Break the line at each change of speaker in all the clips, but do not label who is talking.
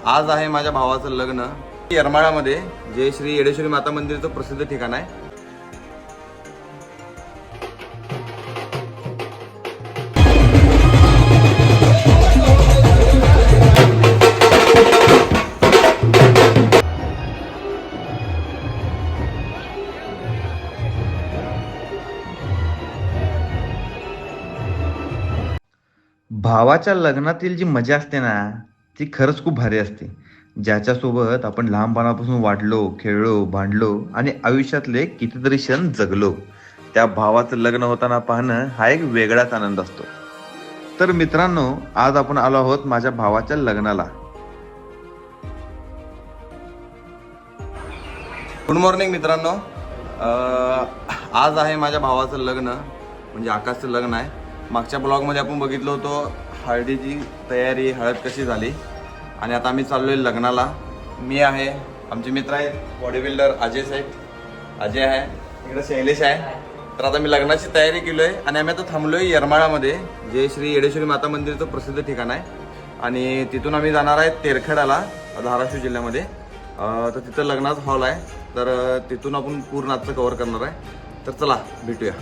आज आहे माझ्या भावाचं लग्न येरमाळ्यामध्ये, जे श्री येडेश्वरी माता मंदिरचं प्रसिद्ध ठिकाण आहे.
भावाच्या लग्नातील जी मजा असते ना, ती खरंच खूप भारी असते. ज्याच्यासोबत आपण लहानपणापासून वाढलो, खेळलो, भांडलो आणि आयुष्यातले कितीतरी क्षण जगलो, त्या भावाचं लग्न होताना पाहणं हा एक वेगळाच आनंद असतो. तर मित्रांनो, आज आपण आलो आहोत माझ्या भावाच्या लग्नाला.
गुड मॉर्निंग मित्रांनो. आज आहे माझ्या भावाचं लग्न, म्हणजे आकाशचं लग्न आहे. मागच्या ब्लॉगमध्ये आपण बघितलं होतं हळदीची तयारी, हळद कशी झाली, आणि आता आम्ही चाललोय लग्नाला. मी आहे, आमचे मित्र आहेत बॉडी बिल्डर अजय साहेब, अजय आहे, इकडे शैलेश आहे. तर आता मी लग्नाची तयारी केलोय आणि आम्ही आता थांबलोय येरमाळ्यामध्ये, जे श्री येडेश्वरी माता मंदिरचं प्रसिद्ध ठिकाण आहे. आणि तिथून आम्ही जाणार आहे तेरखेडाला, धाराशिव जिल्ह्यामध्ये. तर तिथं लग्नाचा हॉल आहे, तर तिथून आपण पूर्ण आजचं कव्हर करणार आहे. तर चला भेटूया.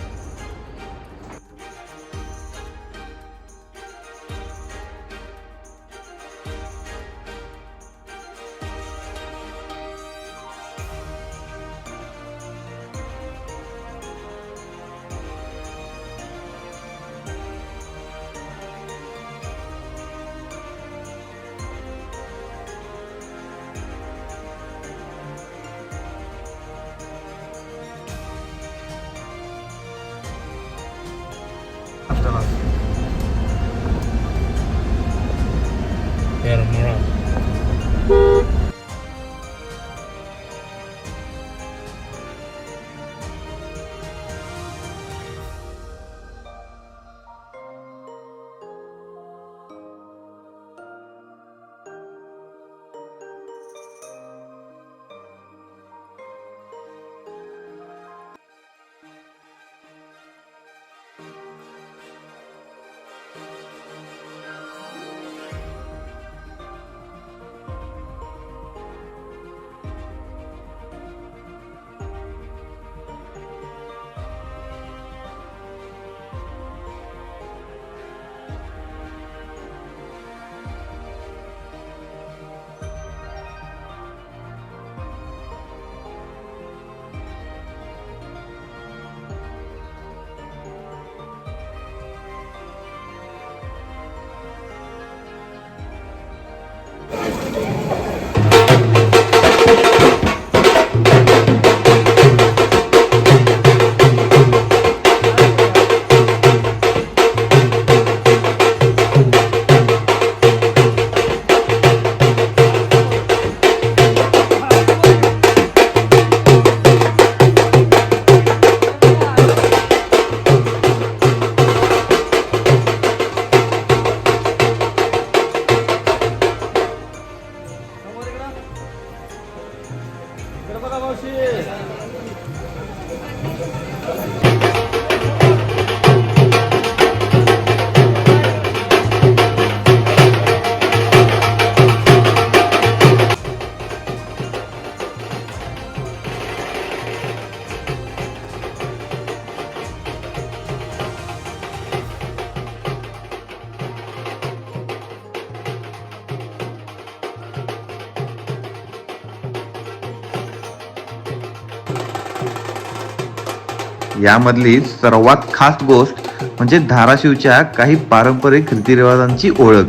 यामधली सर्वात खास गोष्ट म्हणजे धाराशिवच्या काही पारंपरिक रीतिरिवाजांची ओळख.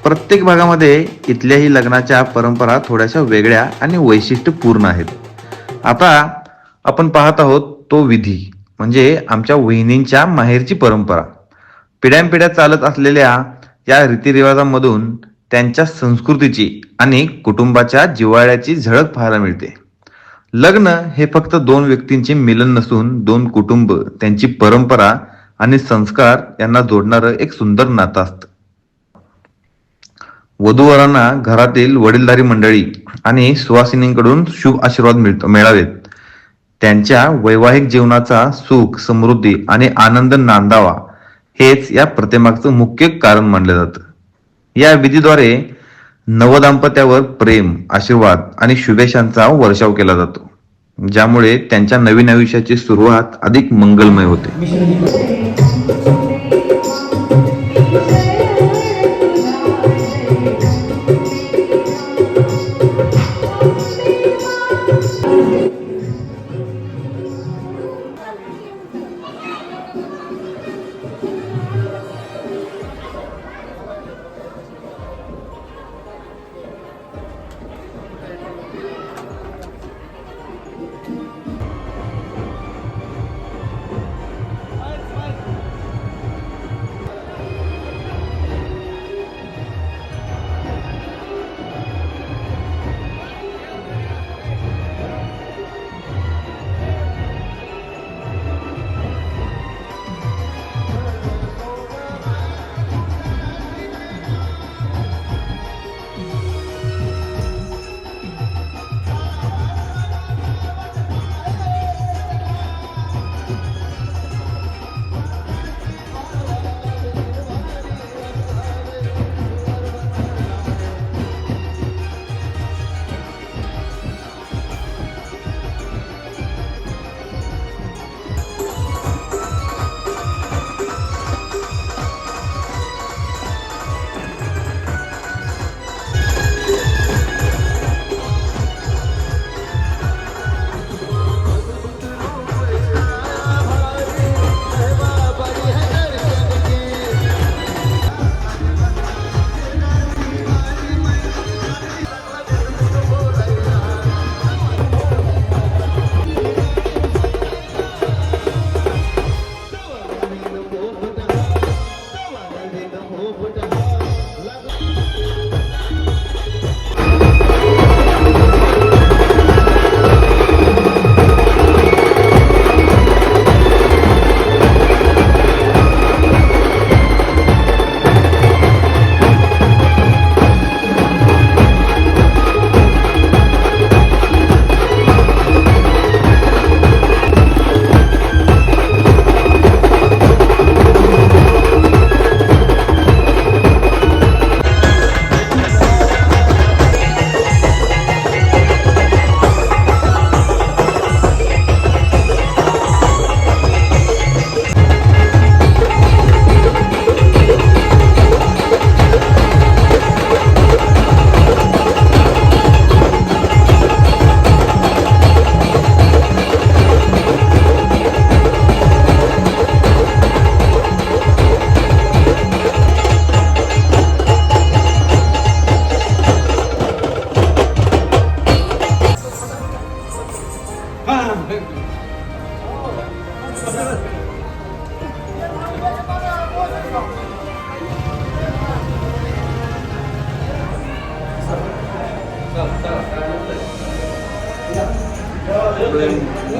प्रत्येक भागामध्ये इथल्याही लग्नाच्या परंपरा थोड्याशा वेगळ्या आणि वैशिष्ट्यपूर्ण आहेत. आता आपण पाहत आहोत तो विधी, म्हणजे आमच्या वहिनींच्या माहेरची परंपरा. पिढ्यानपिढ्या चालत असलेल्या या रीतिरिवाजांमधून त्यांच्या संस्कृतीची आणि कुटुंबाच्या जिव्हाळ्याची झळक पाहायला मिळते. लग्न हे फक्त दोन व्यक्तींचे मिलन नसून दोन कुटुंब, त्यांची परंपरा आणि संस्कार यांना जोडणारं एक सुंदर नातं असतं. वधूवरांना घरातील वडीलधारी मंडळी आणि सुवासिनींकडून शुभ आशीर्वाद मिळावेत, त्यांच्या वैवाहिक जीवनाचा सुख, समृद्धी आणि आनंद नांदावा, हेच या प्रतिमागचं मुख्य कारण मानलं जातं. या विधीद्वारे नवदाम्पत्यावर प्रेम, आशीर्वाद आणि शुभेच्छांचा वर्षाव केला जातो, ज्यामुळे त्यांच्या नवीन आयुष्याची सुरुवात अधिक मंगलमय होते.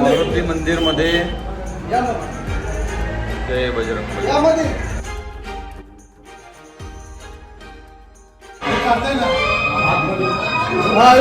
मारुती मंदिर मध्ये जय बजरंग.
हा